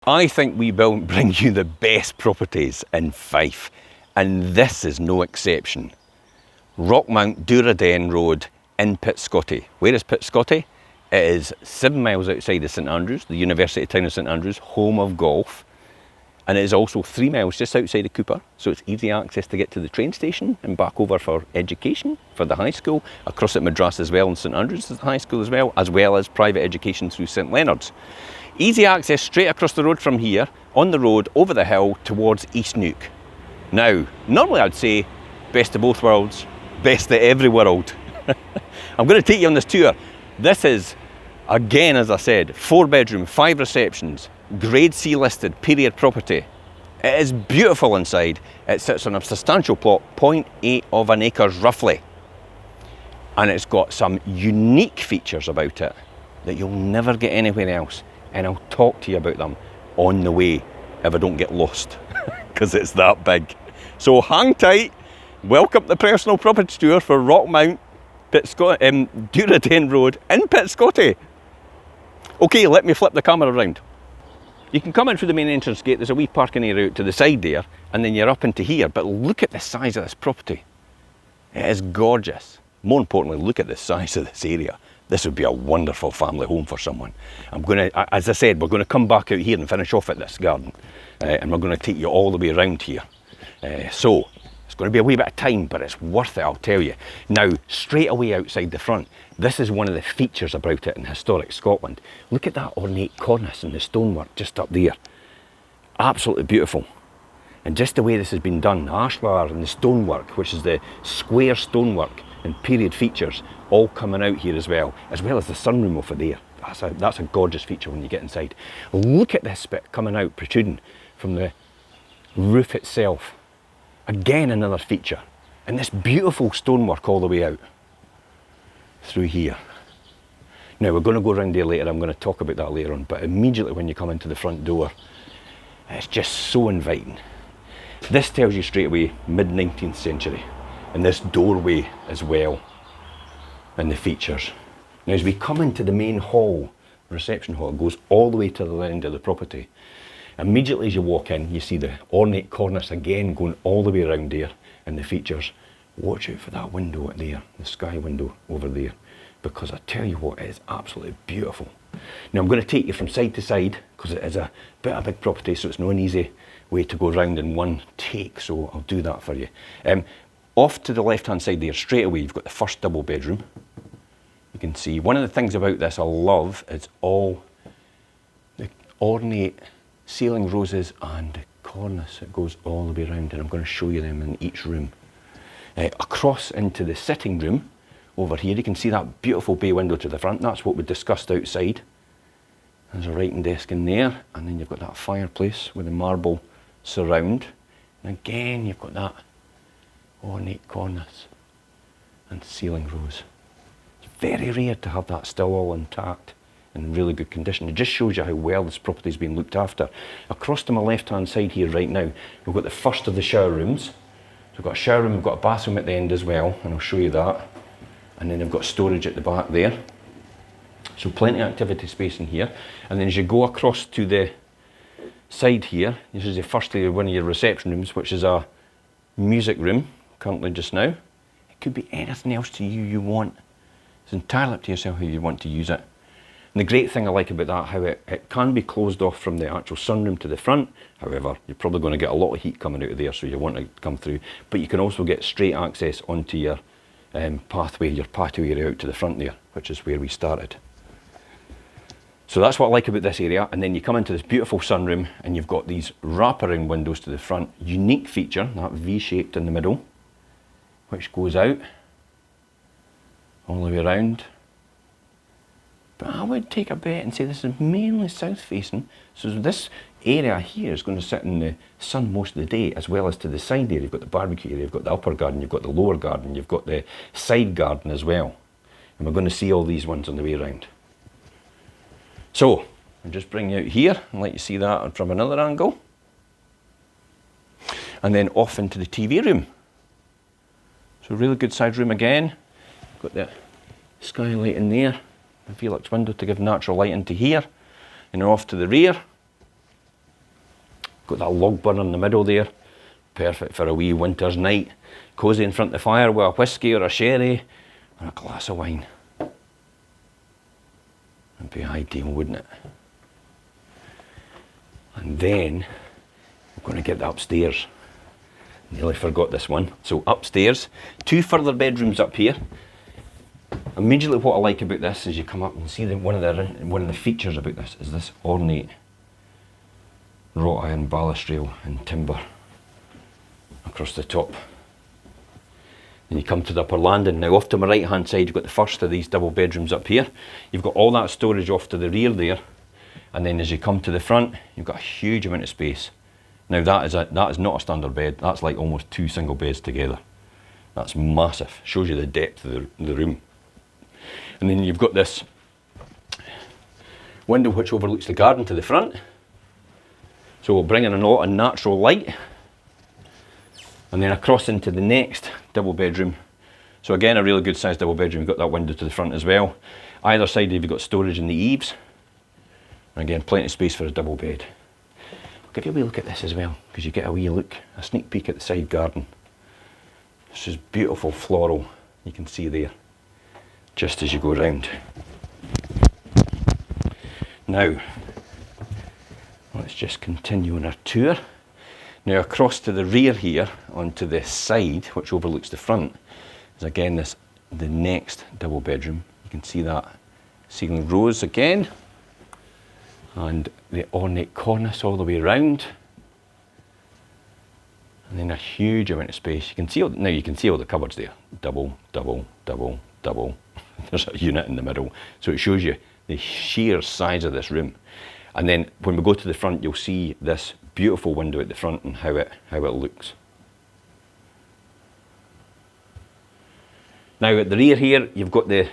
I think we will bring you the best properties in Fife, and this is no exception. Rockmount, Dura Road in Pitscottie. Where is Pitscottie? It is 7 miles outside of St Andrews, the University town of St Andrews, home of golf. And it is also 3 miles just outside of Cupar, so it's easy access to get to the train station and back over for education, for the high school, across at Madras as well, and St Andrews is the high school as well as private education through St Leonard's. Easy access straight across the road from here, on the road, over the hill, towards East Neuk. Now, normally I'd say best of both worlds, best of every world. I'm going to take you on this tour. This is, again, as I said, 4 bedroom, 5 receptions, Grade C listed, period property. It is beautiful inside. It sits on a substantial plot, 0.8 of an acre roughly. And it's got some unique features about it that you'll never get anywhere else. And I'll talk to you about them on the way if I don't get lost, because it's that big. So hang tight. Welcome to the personal property tour for Rockmount, Dura Road in Pitscottie. Okay, let me flip the camera around. You can come in through the main entrance gate. There's a wee parking area out to the side there, and then you're up into here. But look at the size of this property. It is gorgeous. More importantly, look at the size of this area. This would be a wonderful family home for someone. I'm going to, as I said, we're going to come back out here and finish off at this garden. And we're going to take you all the way around here. So, it's going to be a wee bit of time, but it's worth it, I'll tell you. Now, straight away outside the front, this is one of the features about it in historic Scotland. Look at that ornate cornice and the stonework just up there. Absolutely beautiful. And just the way this has been done, the ashlar and the stonework, which is the square stonework and period features, all coming out here as well as the sunroom over there. That's a gorgeous feature when you get inside. Look at this bit coming out, protruding from the roof itself. Again, another feature. And this beautiful stonework all the way out through here. Now, we're going to go around there later. I'm going to talk about that later on. But immediately when you come into the front door, it's just so inviting. This tells you straight away, mid-19th century. And this doorway as well. And the features. Now, as we come into the main hall, reception hall, it goes all the way to the end of the property. Immediately as you walk in, you see the ornate cornice again going all the way around there, and the features. Watch out for that window there, the sky window over there, because I tell you what, it is absolutely beautiful. Now I'm going to take you from side to side, because it is a bit of a big property, so it's not an easy way to go around in one take, so I'll do that for you. Off to the left hand side there, straight away, you've got the first double bedroom. You can see, one of the things about this I love is all the ornate ceiling roses and the cornice that goes all the way around, and I'm going to show you them in each room. Across into the sitting room over here, you can see that beautiful bay window to the front. That's what we discussed outside. There's a writing desk in there, and then you've got that fireplace with the marble surround. And again, you've got that ornate cornice and ceiling rose. It's very rare to have that still all intact and in really good condition. It just shows you how well this property's been looked after. Across to my left hand side here right now, we've got the first of the shower rooms. So we've got a shower room, we've got a bathroom at the end as well, and I'll show you that. And then I've got storage at the back there. So plenty of activity space in here. And then as you go across to the side here, this is firstly one of your reception rooms, which is a music room, currently just now. It could be anything else to you want. It's entirely up to yourself how you want to use it. And the great thing I like about that, how it can be closed off from the actual sunroom to the front. However, you're probably going to get a lot of heat coming out of there, so you want to come through. But you can also get straight access onto your pathway, your patio area out to the front there, which is where we started. So that's what I like about this area. And then you come into this beautiful sunroom, and you've got these wraparound windows to the front. Unique feature, that V-shaped in the middle, which goes out all the way around. But I would take a bet and say this is mainly south facing. So this area here is going to sit in the sun most of the day, as well as to the side there. You've got the barbecue area, you've got the upper garden, you've got the lower garden, you've got the side garden as well. And we're going to see all these ones on the way around. So, I'll just bring you out here and let you see that from another angle. And then off into the TV room. So really good side room again. Got the skylight in there. Felix window to give natural light into here, and off to the rear. Got that log burner in the middle there. Perfect for a wee winter's night. Cosy in front of the fire with a whiskey or a sherry and a glass of wine. That'd be ideal, wouldn't it? And then we're going to get the upstairs. Nearly forgot this one. So upstairs, 2 further bedrooms up here. Immediately what I like about this is you come up and see that one of the features about this is this ornate wrought iron balustrade and timber across the top. Then you come to the upper landing. Now off to my right hand side you've got the first of these double bedrooms up here. You've got all that storage off to the rear there, and then as you come to the front you've got a huge amount of space. Now that is not a standard bed, that's like almost 2 single beds together. That's massive, shows you the depth of the room. And then you've got this window which overlooks the garden to the front. So we'll bring in a lot of natural light. And then across into the next double bedroom. So again, a really good sized double bedroom. You've got that window to the front as well. Either side you've got storage in the eaves. And again, plenty of space for a double bed. I'll give you a wee look at this as well, because you get a wee look, a sneak peek at the side garden. This is beautiful floral, you can see there, just as you go round. Now, let's just continue on our tour. Now across to the rear here, onto this side, which overlooks the front, is again the next double bedroom. You can see that ceiling rose again, and the ornate cornice all the way around, and then a huge amount of space. You can see now you can see all the cupboards there. Double, double, double, double. There's a unit in the middle, so it shows you the sheer size of this room. And then when we go to the front, you'll see this beautiful window at the front and how it looks. Now at the rear here, you've got the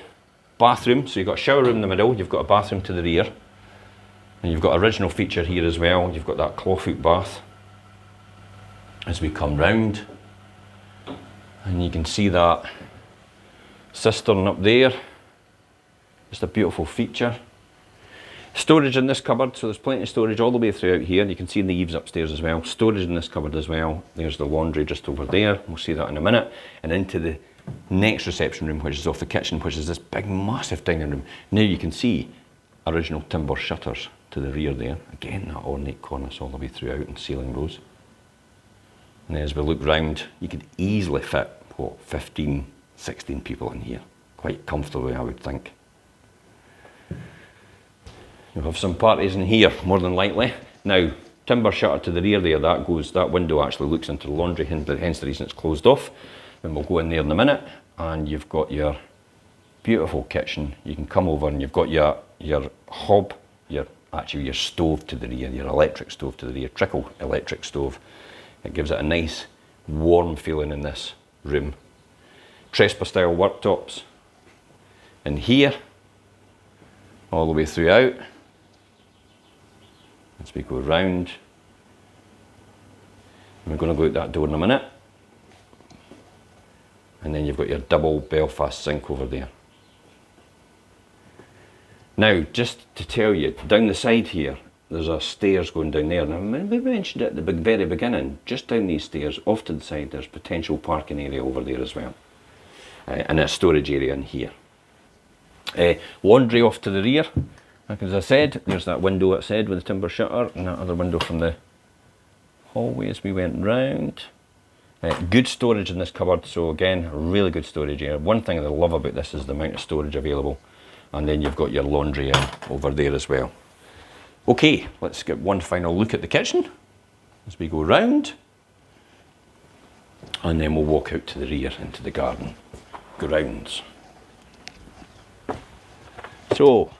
bathroom. So you've got a shower room in the middle. You've got a bathroom to the rear. And you've got original feature here as well. You've got that clawfoot bath as we come round, and you can see that cistern up there. Just a beautiful feature. Storage in this cupboard, so there's plenty of storage all the way throughout here. You can see in the eaves upstairs as well. Storage in this cupboard as well. There's the laundry just over there. We'll see that in a minute. And into the next reception room, which is off the kitchen, which is this big massive dining room. Now you can see original timber shutters to the rear there. Again, that ornate cornice all the way throughout and ceiling rose. And then as we look round, you could easily fit, what, 15, 16 people in here. Quite comfortably, I would think. You'll have some parties in here, more than likely. Now, timber shutter to the rear there, that window actually looks into the laundry, hence the reason it's closed off. And we'll go in there in a minute, and you've got your beautiful kitchen. You can come over and you've got your hob, your stove to the rear, your electric stove to the rear, trickle electric stove. It gives it a nice warm feeling in this room. Trespa style worktops in here, all the way throughout. As we go round, and we're going to go out that door in a minute. And then you've got your double Belfast sink over there. Now, just to tell you, down the side here, there's a stairs going down there. Now, we mentioned it at the very beginning, just down these stairs, off to the side, there's potential parking area over there as well. And a storage area in here. Laundry off to the rear. Like as I said, there's that window I said with the timber shutter, and that other window from the hallway as we went round. Good storage in this cupboard, so again, a really good storage area. One thing that I love about this is the amount of storage available. And then you've got your laundry over there as well. Okay, let's get one final look at the kitchen as we go round. And then we'll walk out to the rear into the garden grounds. So,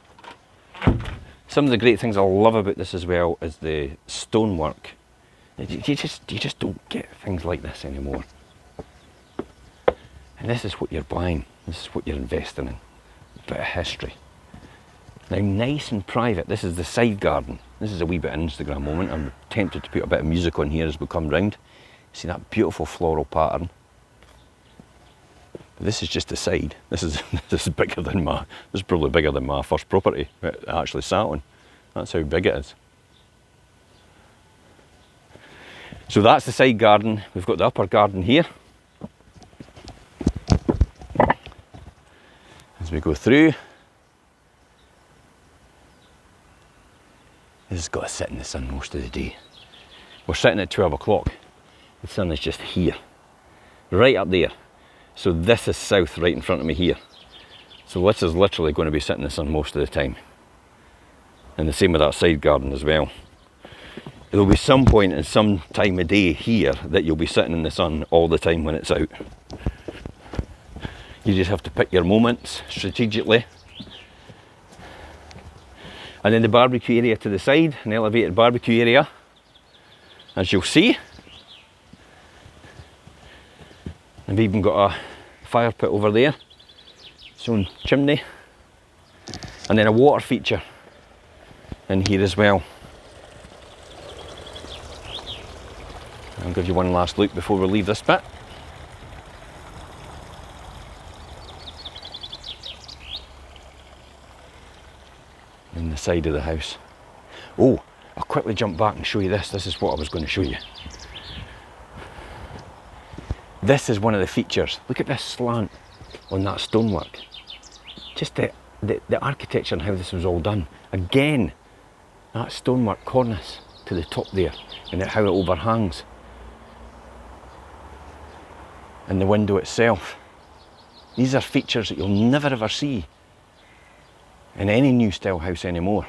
some of the great things I love about this as well is the stonework. You just don't get things like this anymore. And this is what you're buying. This is what you're investing in. A bit of history. Now, nice and private. This is the side garden. This is a wee bit of Instagram moment. I'm tempted to put a bit of music on here as we come round. See that beautiful floral pattern? But this is just the side. This is bigger than this is probably bigger than my first property that I actually sat on. That's how big it is. So that's the side garden. We've got the upper garden here. As we go through, this has got to sit in the sun most of the day. We're sitting at 12 o'clock. The sun is just here, right up there. So this is south right in front of me here. So this is literally going to be sitting in the sun most of the time. And the same with that side garden as well. There'll be some point in some time of day here that you'll be sitting in the sun all the time when it's out. You just have to pick your moments strategically. And then the barbecue area to the side, an elevated barbecue area, as you'll see. I've even got a fire pit over there, its own chimney, and then a water feature in here as well. I'll give you one last look before we leave this bit. In the side of the house. Oh, I'll quickly jump back and show you this. This is what I was going to show you. This is one of the features. Look at this slant on that stonework. Just the architecture and how this was all done. Again, that stonework cornice to the top there, and how it overhangs. And the window itself. These are features that you'll never ever see in any new style house anymore,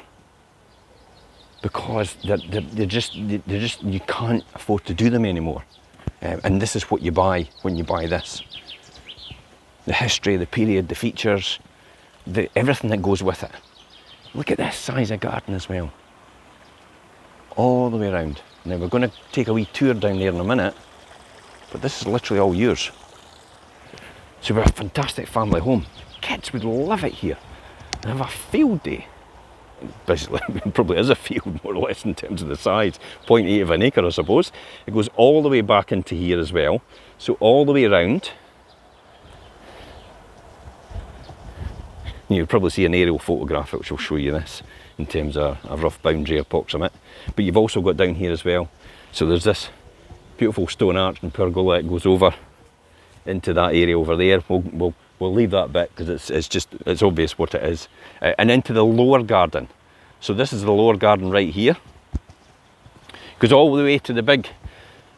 because they're just you can't afford to do them anymore. And this is what you buy when you buy this. The history, the period, the features, everything that goes with it. Look at this size of garden as well. All the way around. Now we're going to take a wee tour down there in a minute, but this is literally all yours. So we're a fantastic family home. Kids would love it here and have a field day. Basically, it probably is a field more or less in terms of the size, 0.8 of an acre I suppose. It goes all the way back into here as well, so all the way around. You'll probably see an aerial photograph which will show you this in terms of a rough boundary approximate. But you've also got down here as well, so there's this beautiful stone arch and pergola that goes over into that area over there. We'll leave that bit because it's obvious what it is. And into the lower garden. So this is the lower garden right here. Goes all the way to the big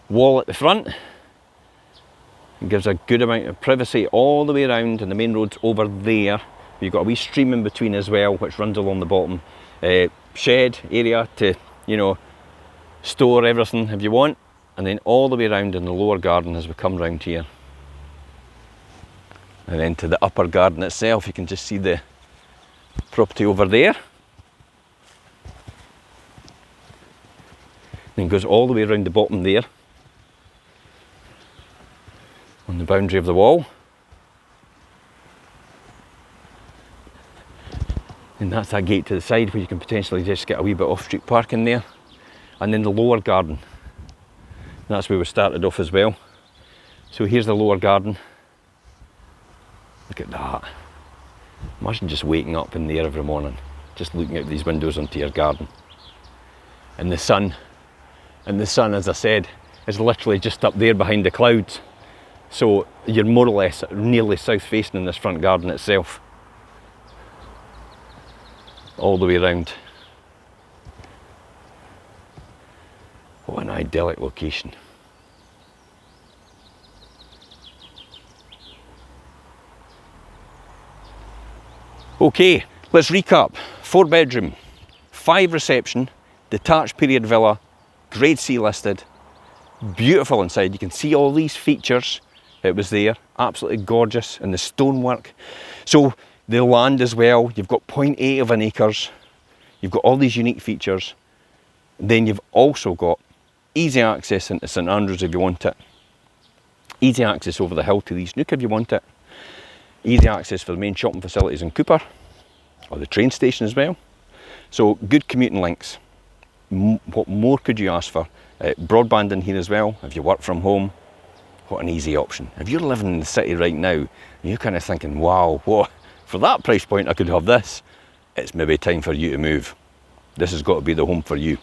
wall at the front. It gives a good amount of privacy all the way around, and the main road's over there. You've got a wee stream in between as well, which runs along the bottom. Shed area to, you know, store everything if you want. And then all the way around in the lower garden as we come round here. And then to the upper garden itself, you can just see the property over there. Then goes all the way around the bottom there, on the boundary of the wall. And that's that gate to the side where you can potentially just get a wee bit off-street parking there. And then the lower garden. That's where we started off as well. So here's the lower garden. Look at that. Imagine just waking up in there every morning, just looking out these windows onto your garden. And the sun, as I said, is literally just up there behind the clouds. So you're more or less nearly south facing in this front garden itself. All the way around. What an idyllic location. Okay, let's recap. 4 bedroom, 5 reception, detached period villa, grade C listed, beautiful inside. You can see all these features. It was there, absolutely gorgeous, and the stonework. So the land as well, you've got 0.8 of an acres. You've got all these unique features. Then you've also got easy access into St Andrews if you want it. Easy access over the hill to the East Nook if you want it. Easy access for the main shopping facilities in Cupar, or the train station as well. So good commuting links. What more could you ask for? Broadband in here as well, if you work from home. What an easy option. If you're living in the city right now, and you're kind of thinking, wow, what, for that price point I could have this, it's maybe time for you to move. This has got to be the home for you.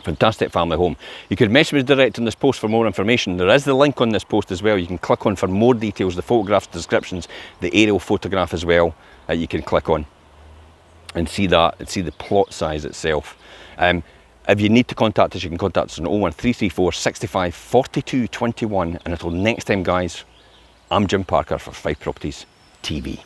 Fantastic family home. You could message me direct on this post for more information. There is the link on this post as well. You can click on for more details, the photographs, descriptions, the aerial photograph as well that you can click on and see that and see the plot size itself. If you need to contact us, you can contact us on 01334 65 42 21. And until next time, guys, I'm Jim Parker for Fife Properties TV.